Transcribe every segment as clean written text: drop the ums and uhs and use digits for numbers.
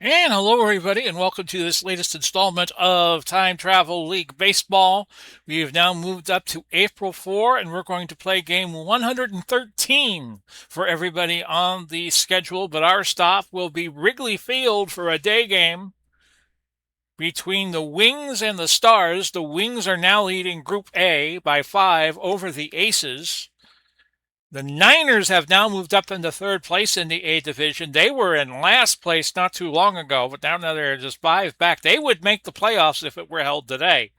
And hello, everybody, and welcome to this latest installment of Time Travel League Baseball. We have now moved up to April 4, and we're going to play game 113 for everybody on the schedule. But our stop will be Wrigley Field for a day game between the Wings and the Stars. The Wings are now leading Group A by 5 over the Aces. The Niners have now moved up into third place in the A division. They were in last place not too long ago, but now they're just 5 back. They would make the playoffs if it were held today.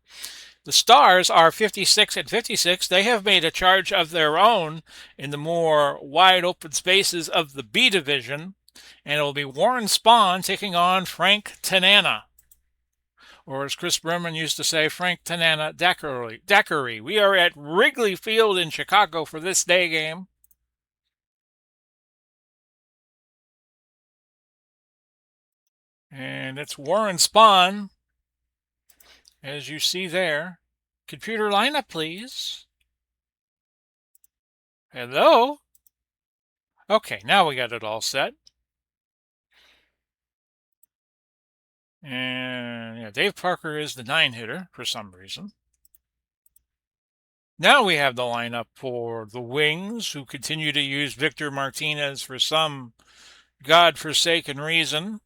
The Stars are 56 and 56. They have made a charge of their own in the more wide open spaces of the B division, and it will be Warren Spahn taking on Frank Tanana. Or as Chris Berman used to say, Frank Tanana Daiquiri. We are at Wrigley Field in Chicago for this day game. And it's Warren Spahn, as you see there. Computer lineup, please. Hello? Okay, now we got it all set. And yeah, Dave Parker is the 9-hitter for some reason. Now we have the lineup for the Wings, who continue to use Victor Martinez for some godforsaken reason.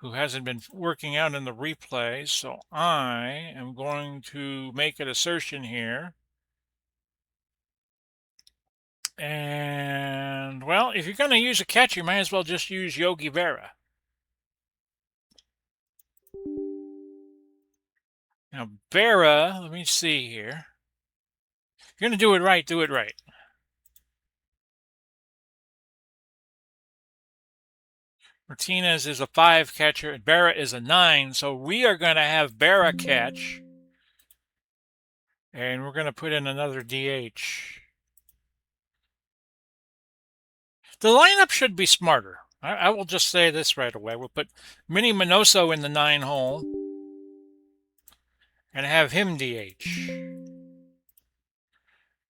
Who hasn't been working out in the replays, so I am going to make an assertion here. And, well, if you're going to use a catcher, you might as well just use Yogi Berra. Now, Berra, let me see here. If you're going to do it right, do it right. Martinez is a 5 catcher, and Berra is a 9, so we are going to have Berra catch. And we're going to put in another DH. The lineup should be smarter. I will just say this right away. We'll put Minnie Minoso in the 9 hole and have him DH.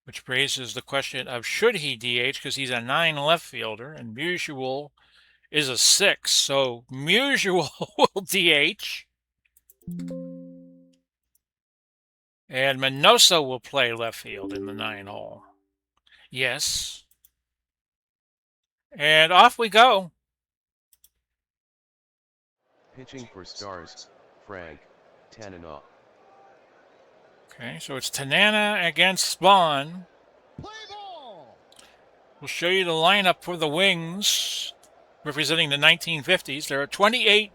Which raises the question of should he DH because he's a 9 left fielder and Musial is a 6. So Musial will DH. And Minoso will play left field in the 9 hole. Yes. And off we go. Pitching for Stars, Frank Tanana. Okay, so it's Tanana against Spahn. We'll show you the lineup for the Wings, representing the 1950s. There are 28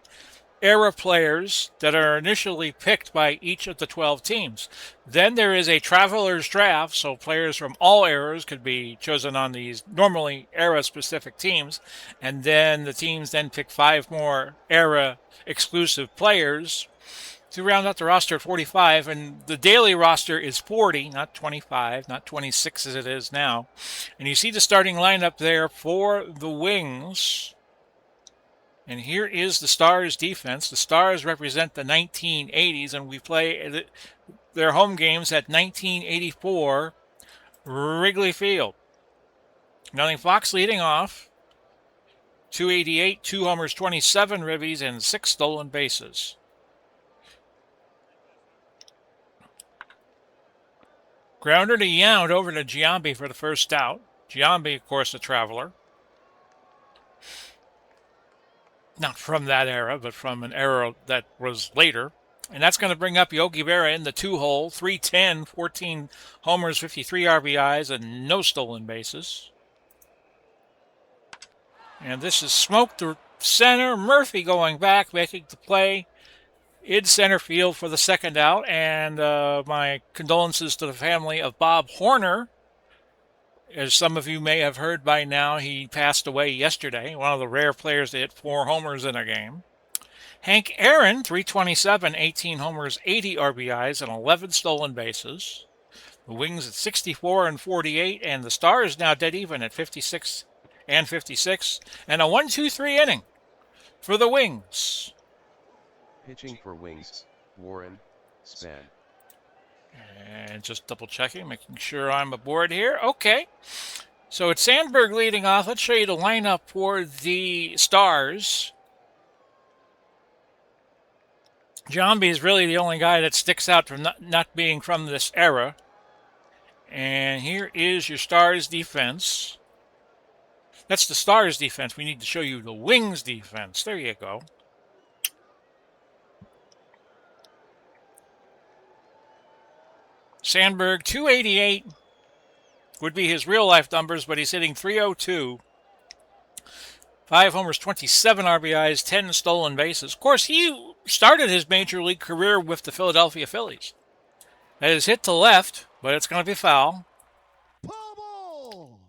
era players that are initially picked by each of the 12 teams. Then there is a traveler's draft, so players from all eras could be chosen on these normally era-specific teams, and then the teams then pick 5 more era-exclusive players to round out the roster at 45, and the daily roster is 40, not 25, not 26 as it is now. And you see the starting lineup there for the Wings. And here is the Stars defense. The Stars represent the 1980s, and we play their home games at 1984 Wrigley Field. Nothing Fox leading off. 288, 2 homers, 27 ribbies, and 6 stolen bases. Grounder to Yount over to Giambi for the first out. Giambi, of course, a traveler. Not from that era, but from an era that was later. And that's going to bring up Yogi Berra in the 2 hole. 310, 14 homers, 53 RBIs, and no stolen bases. And this is Smoke to center. Murphy going back, making the play in center field for the second out. And my condolences to the family of Bob Horner. As some of you may have heard by now, he passed away yesterday, one of the rare players to hit 4 homers in a game. Hank Aaron, 327, 18 homers, 80 RBIs, and 11 stolen bases. The Wings at 64 and 48, and the Stars now dead even at 56 and 56. And a 1-2-3 inning for the Wings. Pitching for Wings, Warren Spahn. And just double checking, making sure I'm aboard here. Okay. So it's Sandberg leading off. Let's show you the lineup for the Stars. Giambi is really the only guy that sticks out from not being from this era. And here is your Stars defense. That's the Stars defense. We need to show you the Wings defense. There you go. Sandberg, 288 would be his real life numbers, but he's hitting 302. 5 homers, 27 RBIs, 10 stolen bases. Of course, he started his major league career with the Philadelphia Phillies. That is hit to left, but it's going to be foul. I'll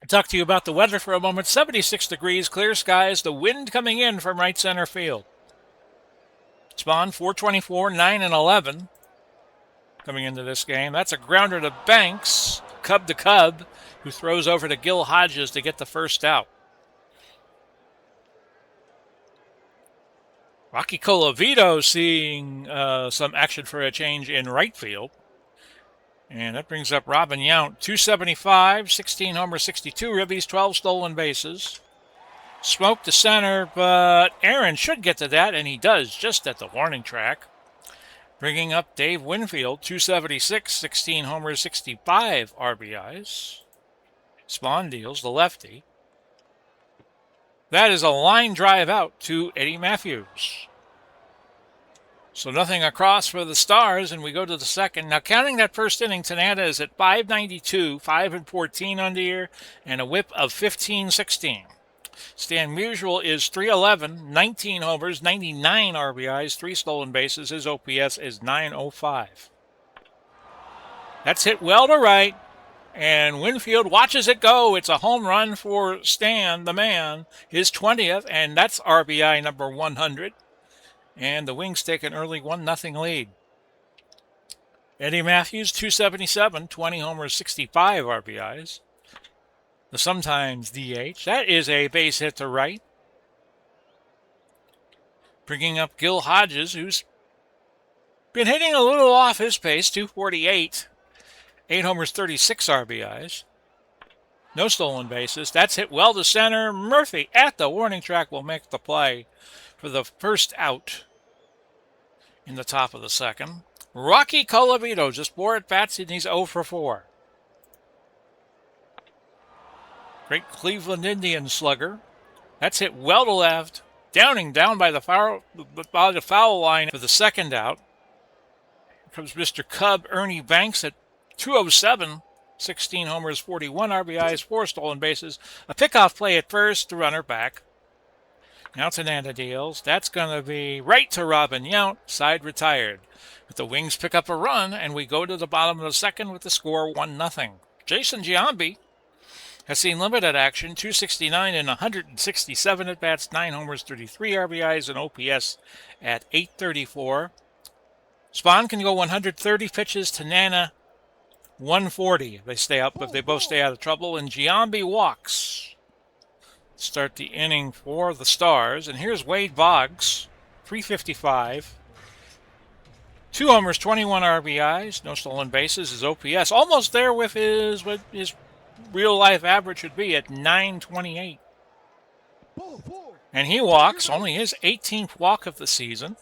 talk to you about the weather for a moment. 76 degrees, clear skies, the wind coming in from right center field. Spawn, 424, 9 and 11 coming into this game. That's a grounder to Banks, Cub to Cub, who throws over to Gil Hodges to get the first out. Rocky Colavito seeing some action for a change in right field. And that brings up Robin Yount, 275, 16 homers, 62 ribbies, 12 stolen bases. Smoke to center, but Aaron should get to that, and he does just at the warning track. Bringing up Dave Winfield, 276, 16 homers, 65 RBIs. Spawn deals the lefty. That is a line drive out to Eddie Matthews. So nothing across for the Stars, and we go to the second. Now, counting that first inning, Tanana is at 592, 5 and 14 on the year, and a whip of 15-16. Stan Musial is 311, 19 homers, 99 RBIs, 3 stolen bases. His OPS is 905. That's hit well to right, and Winfield watches it go. It's a home run for Stan, the man, his 20th, and that's RBI number 100. And the Wings take an early 1-0 lead. Eddie Matthews, 277, 20 homers, 65 RBIs. The sometimes DH. That is a base hit to right. Bringing up Gil Hodges, who's been hitting a little off his pace, 248. 8 homers, 36 RBIs. No stolen bases. That's hit well to center. Murphy at the warning track will make the play for the first out in the top of the second. Rocky Colavito, just 4 at bats, and he's 0 for 4. Great Cleveland Indian slugger. That's hit well to left. Downing down by the foul line for the second out. Here comes Mr. Cub, Ernie Banks at 207. 16 homers, 41 RBIs, 4 stolen bases. A pickoff play at first, the runner back. Now Tanana deals. That's going to be right to Robin Yount, side retired. But the Wings pick up a run, and we go to the bottom of the second with the score 1-0. Jason Giambi has seen limited action, 269 and 167 at-bats, 9 homers, 33 RBIs, and OPS at 834. Spahn can go 130 pitches. Tanana 140 if they both stay out of trouble, and Giambi walks. Start the inning for the Stars, and here's Wade Boggs, 355. 2 homers, 21 RBIs, no stolen bases. His OPS almost there with what his real life average should be at 928. And he walks, only his 18th walk of the season.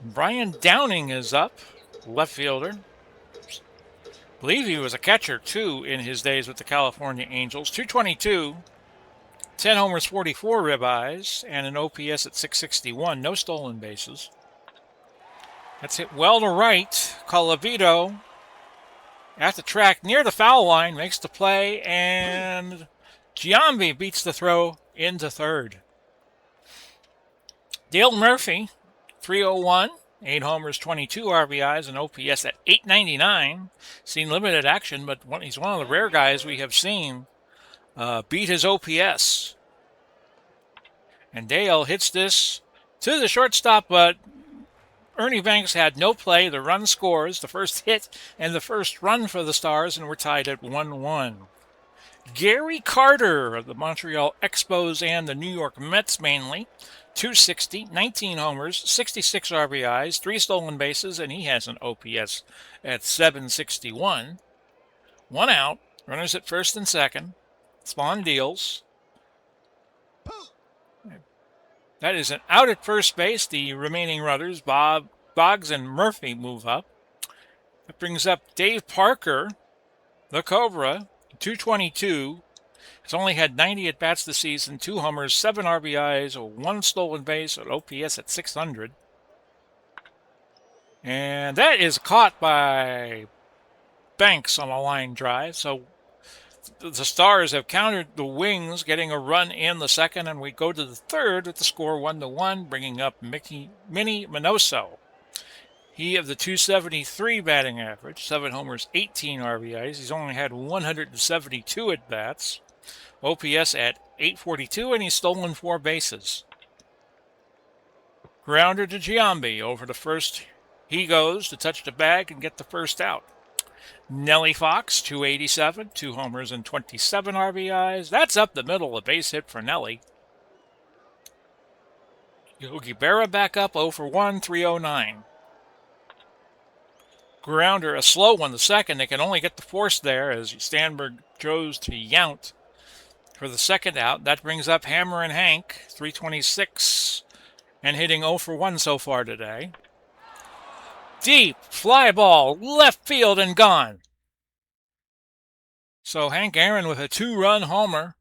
Brian Downing is up, left fielder. I believe he was a catcher too in his days with the California Angels. 222, 10 homers, 44 ribeyes, and an OPS at 661. No stolen bases. That's hit well to right. Colavito at the track near the foul line makes the play, and Giambi beats the throw into third. Dale Murphy, 301, 8 homers, 22 RBIs, and OPS at 899. Seen limited action, but he's one of the rare guys we have seen beat his OPS. And Dale hits this to the shortstop, but Ernie Banks had no play. The run scores, the first hit and the first run for the Stars, and we're tied at 1-1. Gary Carter of the Montreal Expos and the New York Mets mainly, 260, 19 homers, 66 RBIs, 3 stolen bases, and he has an OPS at 761. 1 out. Runners at first and second. Spawn deals. That is an out at first base. The remaining runners, Boggs and Murphy, move up. That brings up Dave Parker, the Cobra, 222. He's only had 90 at-bats this season, 2 homers, 7 RBIs, 1 stolen base, an OPS at 600. And that is caught by Banks on a line drive. So the Stars have countered the Wings, getting a run in the second, and we go to the third with the score 1-1, bringing up Minnie Minoso. He of the 273 batting average, 7 homers, 18 RBIs. He's only had 172 at-bats. OPS at 842, and he's stolen 4 bases. Grounder to Giambi over to first. He goes to touch the bag and get the first out. Nellie Fox, 287, 2 homers and 27 RBIs. That's up the middle, a base hit for Nellie. Yogi Berra back up 0 for 1, 309. Grounder, a slow one, the second. They can only get the force there as Stanberg goes to Yount for the second out. That brings up Hammer and Hank, 326, and hitting 0 for 1 so far today. Deep fly ball, left field and gone. So Hank Aaron with a 2-run homer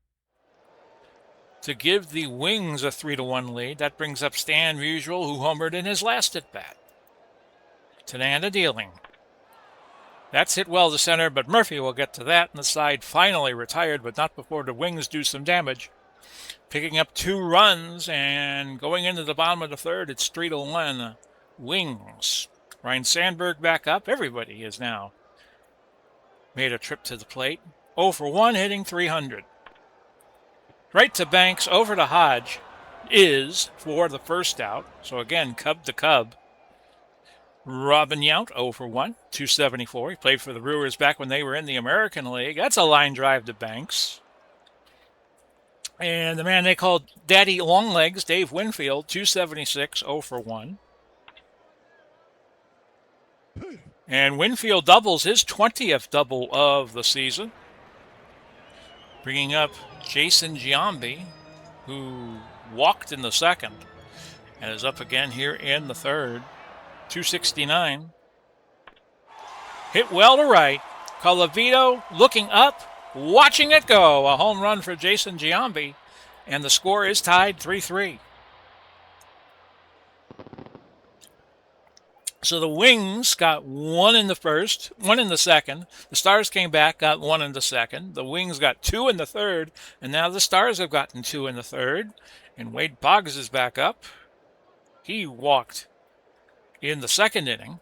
to give the Wings a 3-1 lead. That brings up Stan Musial, who homered in his last at-bat. Tananda dealing. That's hit well to center, but Murphy will get to that, and the side finally retired, but not before the Wings do some damage. Picking up 2 runs, and going into the bottom of the third, it's 3-1 Wings. Ryan Sandberg back up. Everybody has now made a trip to the plate. 0 for 1, hitting 300. Right to Banks, over to Hodge is for the first out. So again, Cub to Cub. Robin Yount, 0 for 1, 274. He played for the Brewers back when they were in the American League. That's a line drive to Banks. And the man they called Daddy Longlegs, Dave Winfield, 276, 0 for 1. And Winfield doubles his 20th double of the season, bringing up Jason Giambi, who walked in the second and is up again here in the third. 269. Hit well to right. Colavito looking up, watching it go. A home run for Jason Giambi, and the score is tied 3-3. So the Wings got 1 in the first, 1 in the second. The Stars came back, got 1 in the second. The Wings got 2 in the third, and now the Stars have gotten 2 in the third. And Wade Boggs is back up. He walked in the second inning.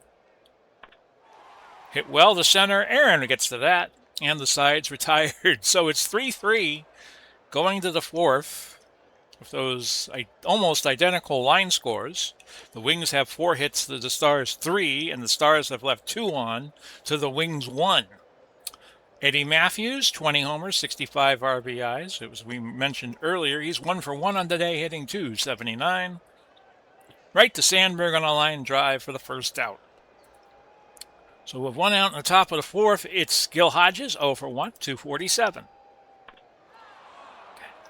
Hit well to center. Aaron gets to that, and the side's retired. So it's 3-3 going to the fourth. With those almost identical line scores, the Wings have 4 hits to the Stars 3, and the Stars have left 2 on to the Wings 1. Eddie Matthews, 20 homers, 65 RBIs. As we mentioned earlier, he's 1 for 1 on the day, hitting 279. Right to Sandberg on a line drive for the first out. So with 1 out in the top of the fourth, it's Gil Hodges, 0 for 1, 247.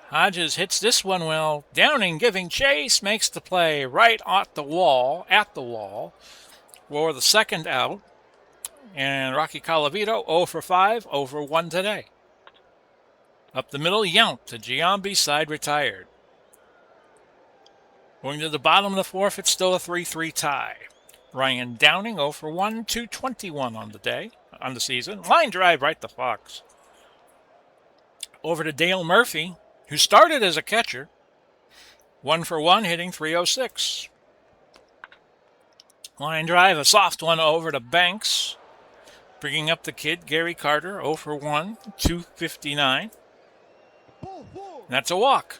Hodges hits this one well. Downing giving chase, makes the play right at the wall for the second out. And Rocky Colavito, 0 for 5, 0 for 1 today. Up the middle, Yount to Giambi, side retired. Going to the bottom of the fourth, it's still a 3-3 tie. Ryan Downing, 0 for 1, 221 on the day, on the season. Line drive right to Fox. Over to Dale Murphy, who started as a catcher. 1 for 1, hitting 306. Line drive, a soft one over to Banks. Bringing up the kid, Gary Carter, 0 for 1, 259. That's a walk.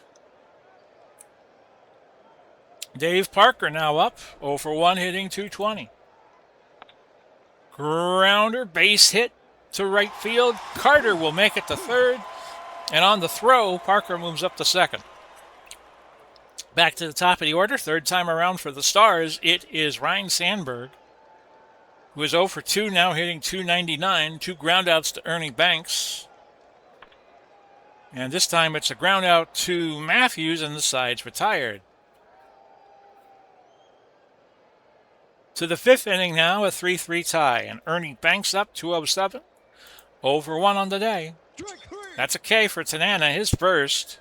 Dave Parker now up, 0 for 1, hitting 220. Grounder, base hit to right field. Carter will make it to third. And on the throw, Parker moves up to second. Back to the top of the order, third time around for the Stars, it is Ryan Sandberg, who is 0 for 2 now, hitting 299. 2 groundouts to Ernie Banks. And this time it's a ground out to Matthews, and the side's retired. To the fifth inning now, a 3-3 tie, and Ernie Banks up 207. 0 for 1 on the day. That's a K for Tanana, his first.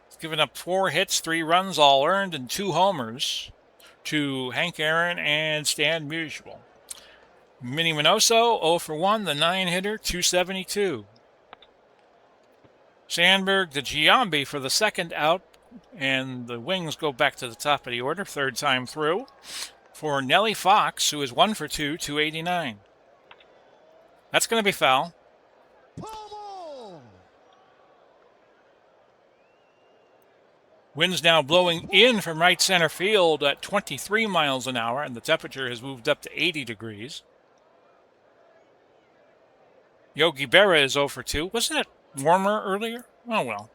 He's given up 4 hits, 3 runs, all earned, and 2 homers to Hank Aaron and Stan Musial. Minnie Minoso, 0 for 1, the 9-hitter, 272. Sandberg to Giambi for the second out, and the Wings go back to the top of the order, third time through, for Nellie Fox, who is 1 for 2, 289. That's going to be foul. Wind's now blowing in from right center field at 23 miles an hour, and the temperature has moved up to 80 degrees. Yogi Berra is 0 for 2. Wasn't it warmer earlier? Oh, well.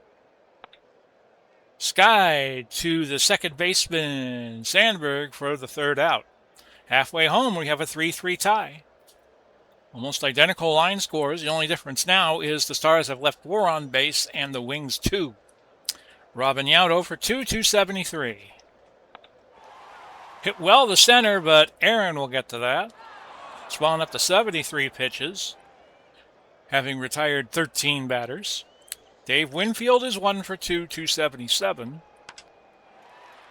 Sky to the second baseman, Sandberg, for the third out. Halfway home, we have a 3-3 tie. Almost identical line scores. The only difference now is the Stars have left 4 on base and the Wings 2. Robin Yount 0 for 2, 273. Hit well to center, but Aaron will get to that. Swelling up to 73 pitches, having retired 13 batters. Dave Winfield is 1 for 2, 277.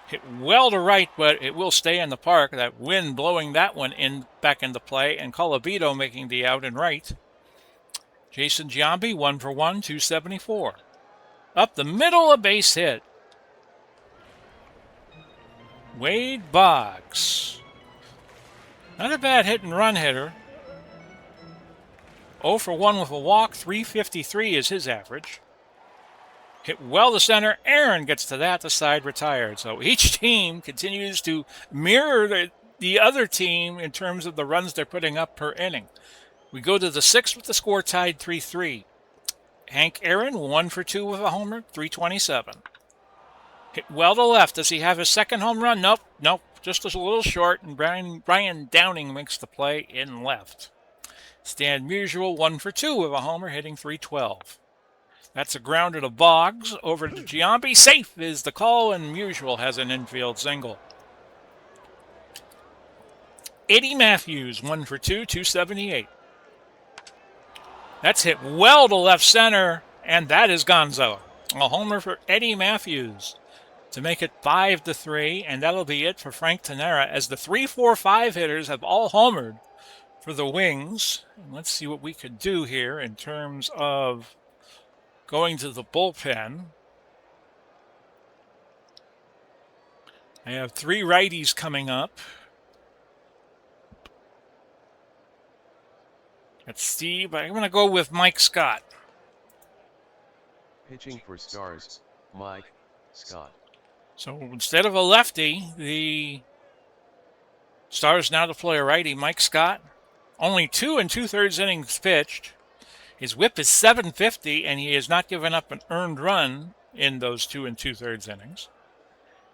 Hit well to right, but it will stay in the park. That wind blowing that one back into play, and Colabito making the out in right. Jason Giambi 1 for 1, 274. Up the middle, a base hit. Wade Boggs. Not a bad hit and run hitter. 0 for 1 with a walk, 353 is his average. Hit well to center. Aaron gets to that. The side retired. So each team continues to mirror the other team in terms of the runs they're putting up per inning. We go to the sixth with the score tied 3-3. Hank Aaron 1 for 2 with a homer, 327. Hit well to left. Does he have his second home run? Nope. Just a little short, and Brian Downing makes the play in left. Stan Musial 1 for 2 with a homer, hitting 312. That's a grounder to Boggs. Over to Giambi. Safe is the call, and Musial has an infield single. Eddie Matthews, 1 for 2, 278. That's hit well to left center, and that is gonzo. A homer for Eddie Matthews to make it 5-3, and that'll be it for Frank Tanera, as the 3, 4, 5 hitters have all homered for the Wings. And let's see what we could do here in terms of going to the bullpen. I have 3 righties coming up. That's Steve. I'm going to go with Mike Scott. Pitching for Stars, Mike Scott. So instead of a lefty, the Stars now deploy a righty, Mike Scott. Only 2 2/3 innings pitched. His whip is 750, and he has not given up an earned run in those 2 2/3 innings.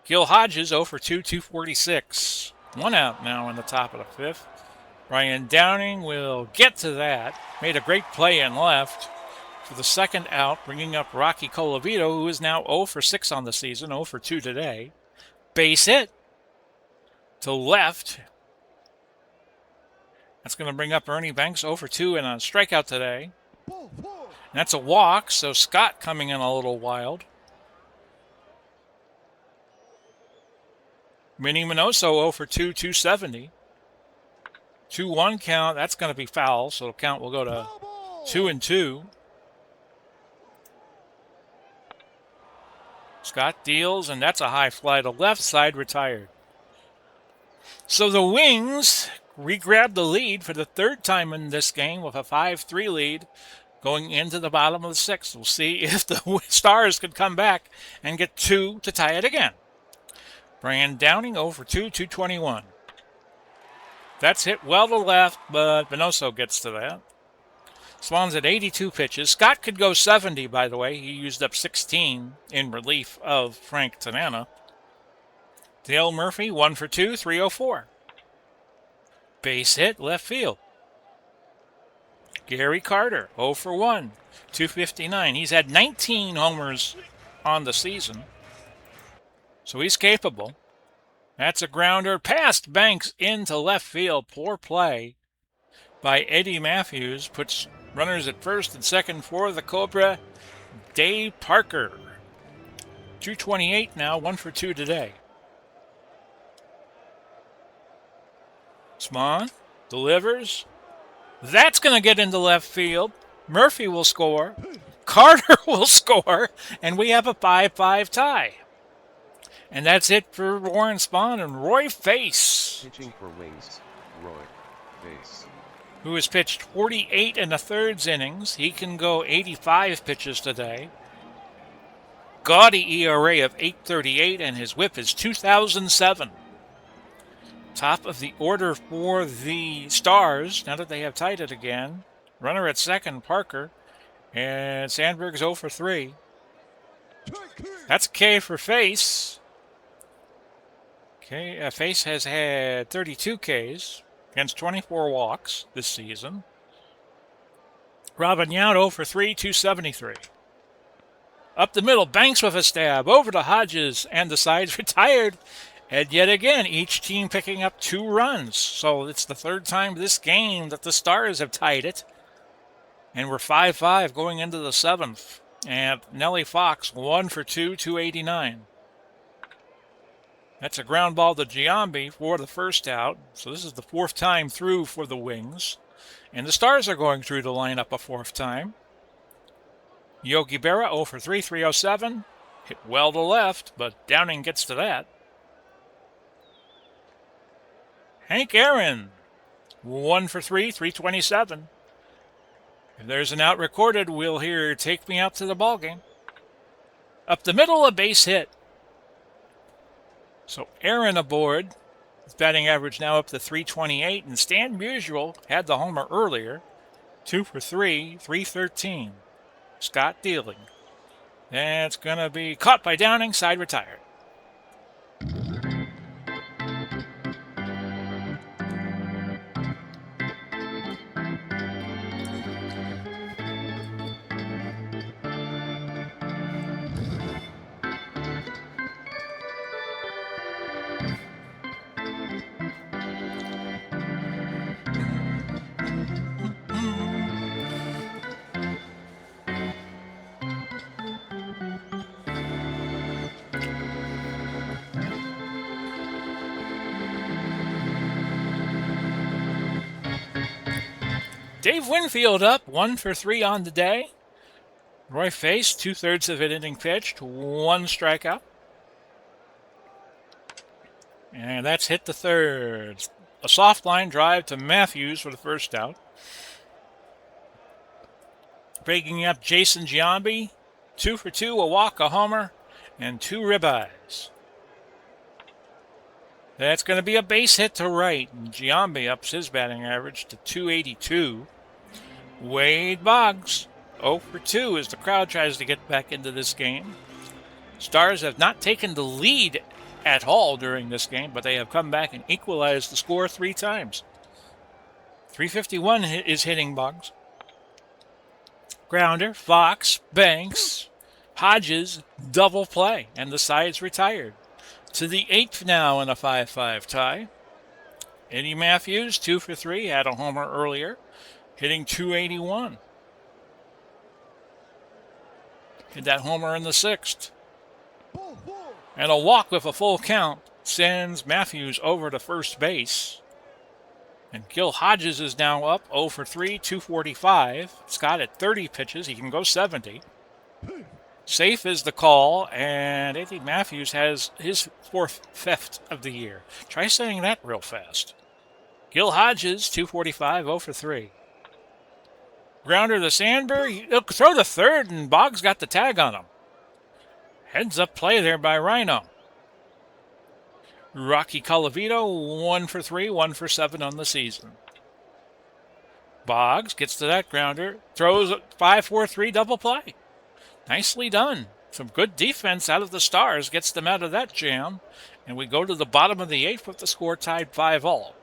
Gil Hodges 0 for 2, 246. 1 out now in the top of the fifth. Brian Downing will get to that. Made a great play in left for the second out, bringing up Rocky Colavito, who is now 0 for 6 on the season, 0 for 2 today. Base hit to left. That's going to bring up Ernie Banks, 0 for 2 and a strikeout today. And that's a walk, so Scott coming in a little wild. Minnie Minoso 0 for 2, 270. 2-1 count. That's going to be foul, so the count will go to 2-2. Scott deals, and that's a high fly to left, side retired. So the Wings re-grab the lead for the third time in this game with a 5-3 lead going into the bottom of the sixth. We'll see if the Stars can come back and get 2 to tie it again. Brian Downing 0 for 2, 221. That's hit well to left, but Minoso gets to that. Swans at 82 pitches. Scott could go 70, by the way. He used up 16 in relief of Frank Tanana. Dale Murphy, 1 for 2, 304. Base hit, left field. Gary Carter, 0 for 1, 259. He's had 19 homers on the season, so he's capable. That's a grounder past Banks into left field. Poor play by Eddie Matthews. Puts runners at first and second for the Cobra. Dave Parker. 228 now, 1 for 2 today. Swan delivers. That's going to get into left field. Murphy will score. Carter will score. And we have a 5-5 tie. And that's it for Warren Spahn and Roy Face. Pitching for Wings, Roy Face. Who has pitched 48 and a thirds innings. He can go 85 pitches today. Gaudy ERA of 8.38, and his whip is 2007. Top of the order for the Stars, now that they have tied it again. Runner at second, Parker. And Sandberg's 0 for 3. That's K for Face. Face has had 32 Ks against 24 walks this season. Robin Yount 0 for 3, 273. Up the middle, Banks with a stab. Over to Hodges, and the side's retired. And yet again, each team picking up 2 runs. So it's the third time this game that the Stars have tied it. And we're 5-5 going into the 7th. And Nellie Fox, 1 for 2, 289. That's a ground ball to Giambi for the first out. So this is the 4th time through for the Wings. And the Stars are going through the lineup a 4th time. Yogi Berra 0 for 3, 307. Hit well to left, but Downing gets to that. Hank Aaron 1 for 3, 327. If there's an out recorded, we'll hear "Take Me Out to the Ballgame." Up the middle, a base hit. So Aaron aboard. His batting average now up to 328, and Stan Musial had the homer earlier. 2 for 3, 313. Scott dealing. That's going to be caught by Downing, side retired. Dave Winfield up, 1 for 3 on the day. Roy Face, 2/3 of an inning pitched, 1 strikeout. And that's hit the third. A soft line drive to Matthews for the first out. Breaking up Jason Giambi, 2 for 2, a walk, a homer, and 2 ribeyes. That's going to be a base hit to right. And Giambi ups his batting average to 282. Wade Boggs, 0 for 2 as the crowd tries to get back into this game. Stars have not taken the lead at all during this game, but they have come back and equalized the score 3 times. 351 is hitting Boggs. Grounder, Fox, Banks, Hodges, double play, and the side's retired. To the 8th now in a 5-5 tie. Eddie Matthews, 2 for 3, had a homer earlier, hitting 281. Hit that homer in the 6th. And a walk with a full count sends Matthews over to first base. And Gil Hodges is now up 0 for 3, 245. Scott at 30 pitches. He can go 70. Safe is the call, and Eddie Matthews has his 4th theft of the year. Try saying that real fast. Gil Hodges, 245, 0 for 3. Grounder to Sandberg. He'll throw the third, and Boggs got the tag on him. Heads up play there by Rhino. Rocky Colavito, 1 for 3, 1 for 7 on the season. Boggs gets to that grounder, throws a 5-4-3 double play. Nicely done. Some good defense out of the Stars gets them out of that jam. And we go to the bottom of the 8th with the score tied 5-all.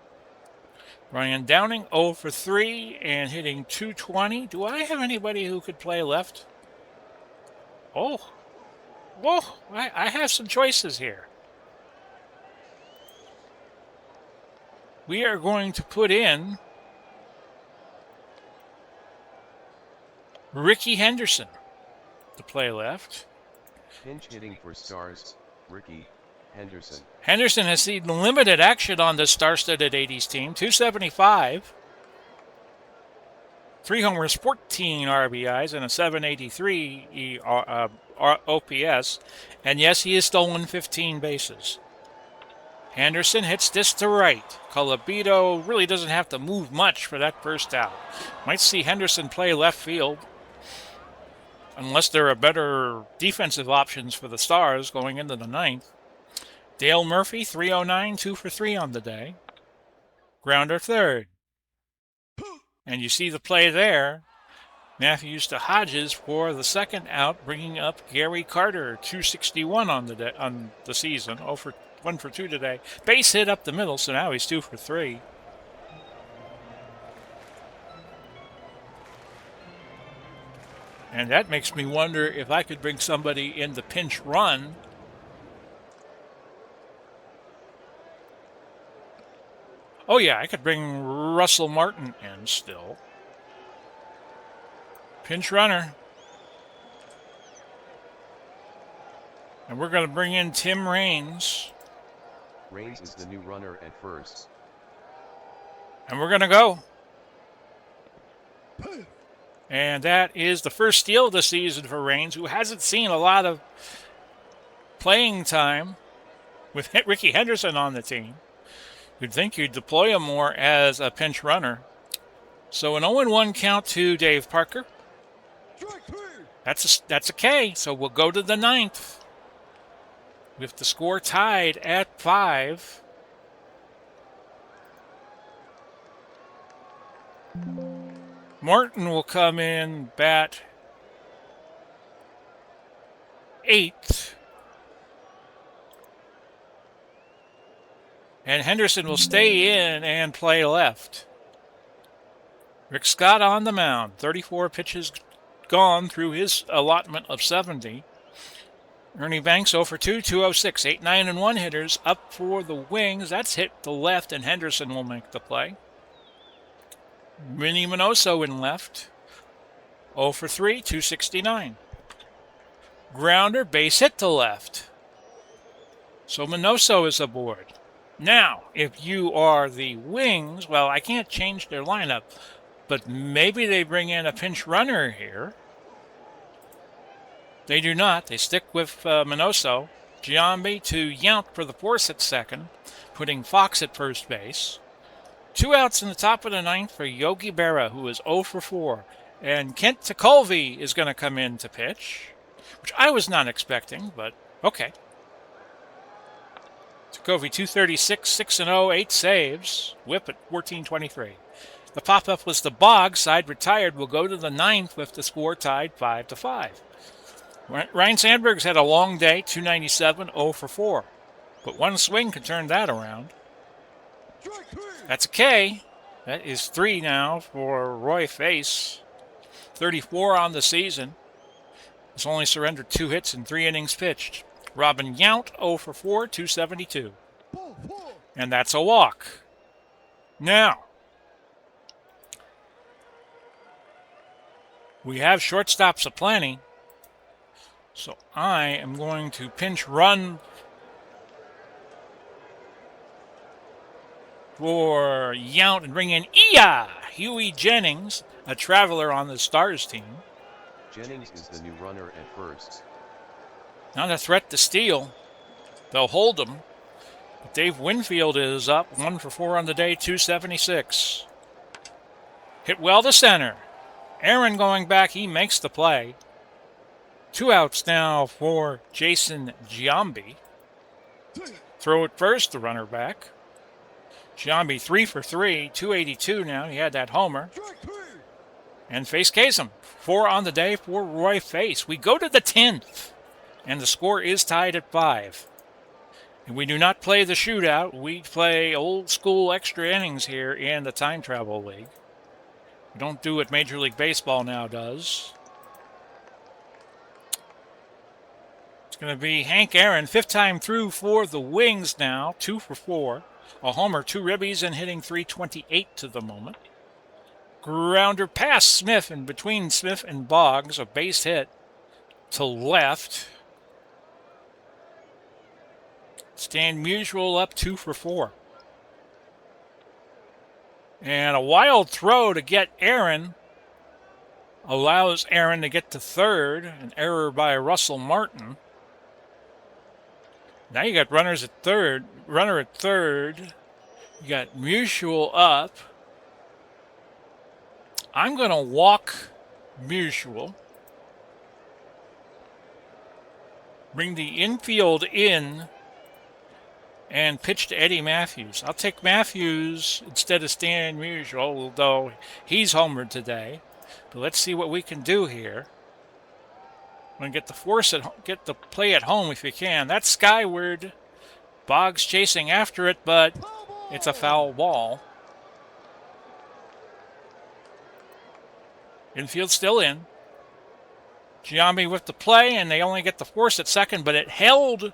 Ryan Downing 0 for 3 and hitting .220. Do I have anybody who could play left? Oh, I have some choices here. We are going to put in Ricky Henderson to play left. Pinch hitting for Stars, Ricky Henderson. Henderson has seen limited action on this star-studded 80s team. .275. 3 homers, 14 RBIs, and a .783 OPS. And yes, he has stolen 15 bases. Henderson hits this to right. Colabito really doesn't have to move much for that first out. Might see Henderson play left field, unless there are better defensive options for the Stars going into the ninth. Dale Murphy, 309, 2 for 3 on the day. Grounder third. And you see the play there. Matthews to Hodges for the second out, bringing up Gary Carter, 261 on the season. 1 for 2 today. Base hit up the middle, so now he's 2 for 3. And that makes me wonder if I could bring somebody in the pinch run. Oh yeah, I could bring Russell Martin in still. Pinch runner. And we're going to bring in Tim Raines. Raines is the new runner at first. And we're going to go. And that is the first steal of the season for Raines, who hasn't seen a lot of playing time with Ricky Henderson on the team. You'd think you'd deploy him more as a pinch runner. So an 0-1 count to Dave Parker. That's a K, so we'll go to the ninth with the score tied at 5. Martin will come in, bat 8th. And Henderson will stay in and play left. Rick Scott on the mound. 34 pitches gone through his allotment of 70. Ernie Banks 0 for 2, 206. 8, 9, and 1 hitters up for the Wings. That's hit to left, and Henderson will make the play. Vinny Minoso in left. 0 for 3, 269. Grounder, base hit to left. So Minoso is aboard. Now, if you are the Wings, well, I can't change their lineup, but maybe they bring in a pinch runner here. They do not. They stick with Minoso. Giambi to Yount for the force at second, putting Fox at first base. 2 outs in the top of the ninth for Yogi Berra, who is 0 for 4. And Kent Tekulve is going to come in to pitch, which I was not expecting, but okay. Tekulve 236, 6-0, 8 saves. Whip at 14.23. The pop-up was the Bog. Side retired will go to the ninth with the score tied 5-5. Ryan Sandberg's had a long day, 297, 0 for 4. But one swing can turn that around. That's a K. That is 3 now for Roy Face. 34 on the season. He's only surrendered 2 hits in 3 innings pitched. Robin Yount, 0 for 4, 272. And that's a walk. Now, we have shortstops aplenty. So I am going to pinch run for Yount and bring in Huey Jennings, a traveler on the Stars team. Jennings is the new runner at first. Not a threat to steal. They'll hold him. But Dave Winfield is up 1 for 4 on the day, 276. Hit well to center. Aaron going back, he makes the play. 2 outs now for Jason Giambi. Throw it first, the runner back. Giambi 3 for 3, 282 now. He had that homer. And Face Kasem, 4 on the day for Roy Face. We go to the 10th, and the score is tied at 5. And we do not play the shootout. We play old school extra innings here in the Time Travel League. We don't do what Major League Baseball now does. It's going to be Hank Aaron, fifth time through for the Wings now, 2 for 4. A homer, 2 ribbies, and hitting .328 to the moment. Grounder past Smith and between Smith and Boggs, a base hit to left. Stan Musial up 2 for 4. And a wild throw to get Aaron allows Aaron to get to third. An error by Russell Martin. Now you got runners at third, runner at third. You got Musial up. I'm going to walk Musial. Bring the infield in and pitch to Eddie Matthews. I'll take Matthews instead of Stan Musial, although he's homered today. But let's see what we can do here. I'm going to get the play at home if you can. That's skyward. Boggs chasing after it, but it's a foul ball. Infield still in. Giambi with the play, and they only get the force at second, but it held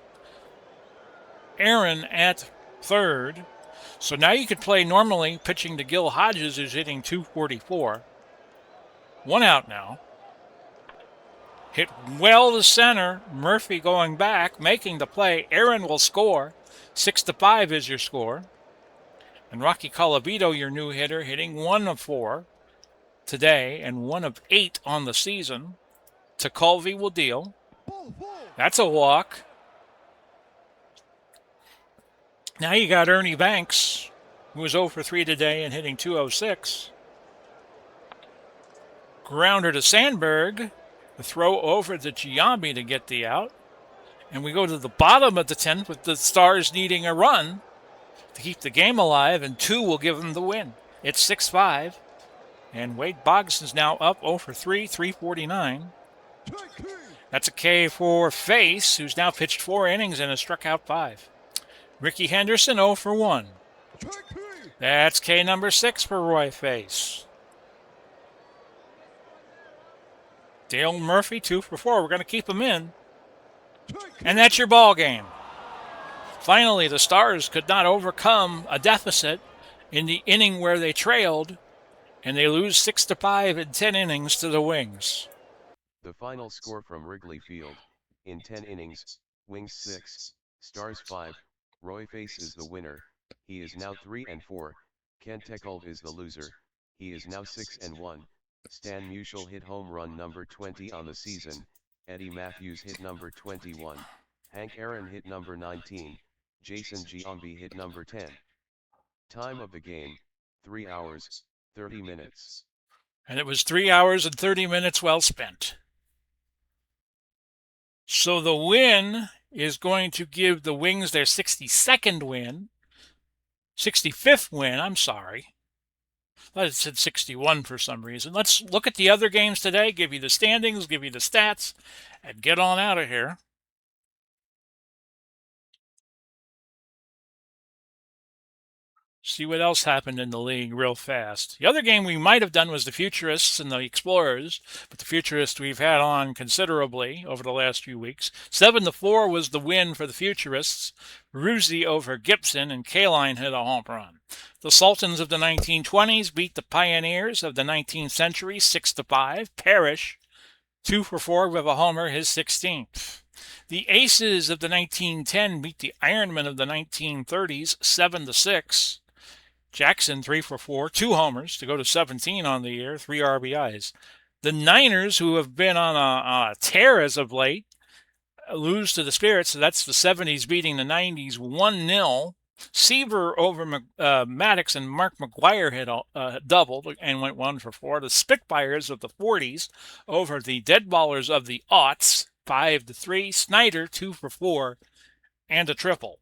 Aaron at third. So now you could play normally, pitching to Gil Hodges, who's hitting .244. 1 out now. Hit well to center. Murphy going back, making the play. Aaron will score. 6-5 is your score. And Rocky Colavito, your new hitter, hitting 1 of 4 today and 1 of 8 on the season. Tekulve will deal. That's a walk. Now you got Ernie Banks, who was 0 for 3 today and hitting .206. Grounder to Sandberg. The throw over to Giambi to get the out. And we go to the bottom of the 10th with the Stars needing a run to keep the game alive, and 2 will give them the win. It's 6-5. And Wade Boggs is now up 0 for 3, 349. That's a K for Face, who's now pitched 4 innings and has struck out 5. Ricky Henderson 0 for 1. That's K number 6 for Roy Face. Dale Murphy 2 for 4. We're going to keep him in. And that's your ball game. Finally, the Stars could not overcome a deficit in the inning where they trailed, and they lose 6-5 in 10 innings to the Wings. The final score from Wrigley Field: in 10 innings, Wings 6, Stars 5. Roy Face is the winner. He is now 3 and 4. Ken Tekulve is the loser. He is now 6 and 1. Stan Musial hit home run number 20 on the season. Eddie Matthews hit number 21. Hank Aaron hit number 19. Jason Giambi hit number 10. Time of the game: 3 hours, 30 minutes. And it was 3 hours and 30 minutes well spent. So the win is going to give the Wings their 65th win, I'm sorry. I thought it said 61 for some reason. Let's look at the other games today, give you the standings, give you the stats, and get on out of here. See what else happened in the league real fast. The other game we might have done was the Futurists and the Explorers, but the Futurists we've had on considerably over the last few weeks. 7-4 was the win for the Futurists. Ruzzi over Gibson, and Kaline hit a home run. The Sultans of the 1920s beat the Pioneers of the 19th century 6-5. Parrish 2 for 4 with a homer, his 16th. The Aces of the 1910 beat the Ironmen of the 1930s 7-6. Jackson 3 for 4, 2 homers to go to 17 on the year, 3 RBIs. The Niners, who have been on a tear as of late, lose to the Spirits. So that's the 70s beating the 90s 1-0. Seaver over Maddox, and Mark McGuire hit doubled and went 1 for 4. The Spitfires of the 40s over the Deadballers of the aughts 5-3. Snyder 2 for 4 and a triple.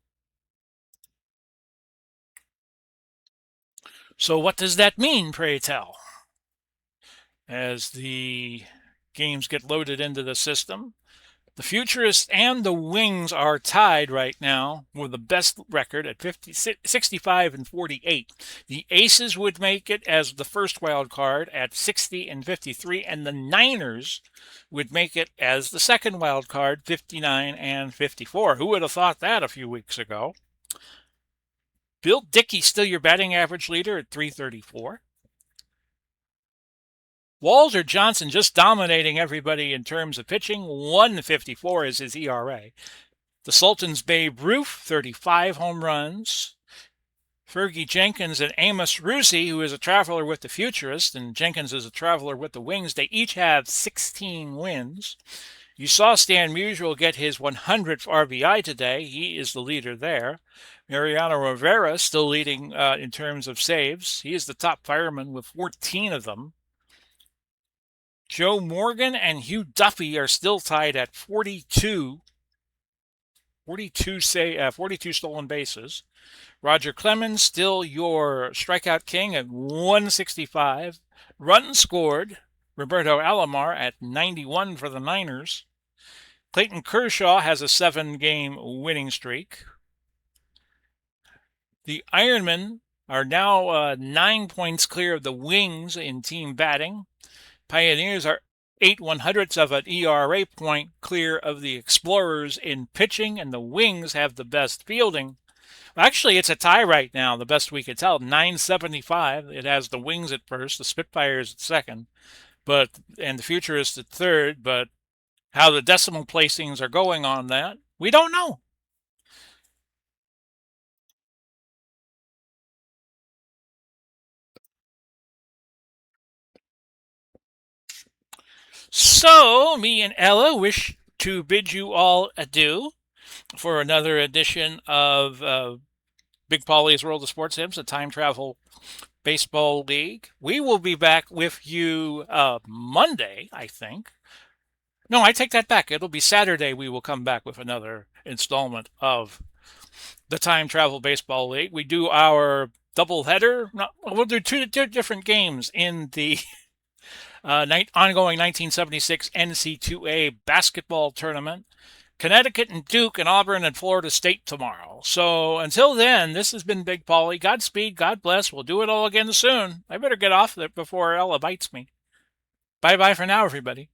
So what does that mean, pray tell? As the games get loaded into the system, The Futurists and the Wings are tied right now with the best record at 65 and 48. The Aces would make it as the first wild card at 60 and 53, and the Niners would make it as the second wild card, 59 and 54. Who would have thought that a few weeks ago? Bill Dickey still your batting average leader at 334. Walter Johnson just dominating everybody in terms of pitching. 154 is his ERA. The Sultans' Babe Ruth, 35 home runs. Fergie Jenkins and Amos Rusi, who is a traveler with the Futurists, and Jenkins is a traveler with the Wings, they each have 16 wins. You saw Stan Musial get his 100th RBI today. He is the leader there. Mariano Rivera still leading in terms of saves. He is the top fireman with 14 of them. Joe Morgan and Hugh Duffy are still tied at 42 stolen bases. Roger Clemens still your strikeout king at 165. Runs scored. Roberto Alomar at 91 for the Niners. Clayton Kershaw has a 7-game winning streak. The Ironmen are now 9 points clear of the Wings in team batting. Pioneers are 8/100ths of an ERA point clear of the Explorers in pitching, and the Wings have the best fielding. Actually, it's a tie right now, the best we could tell. 975. It has the Wings at first, the Spitfires at second, and the Futurists at third. But how the decimal placings are going on that, we don't know. So, me and Ella wish to bid you all adieu for another edition of Big Polly's World of Sports Sims, a time travel baseball league. We will be back with you Monday, I think. No, I take that back. It'll be Saturday. We will come back with another installment of the Time Travel Baseball League. We do our double header. No, we'll do two different games in the ongoing 1976 NC2A basketball tournament. Connecticut and Duke and Auburn and Florida State tomorrow. So until then, this has been Big Polly. Godspeed, God bless. We'll do it all again soon. I better get off it before Ella bites me. Bye-bye for now, everybody.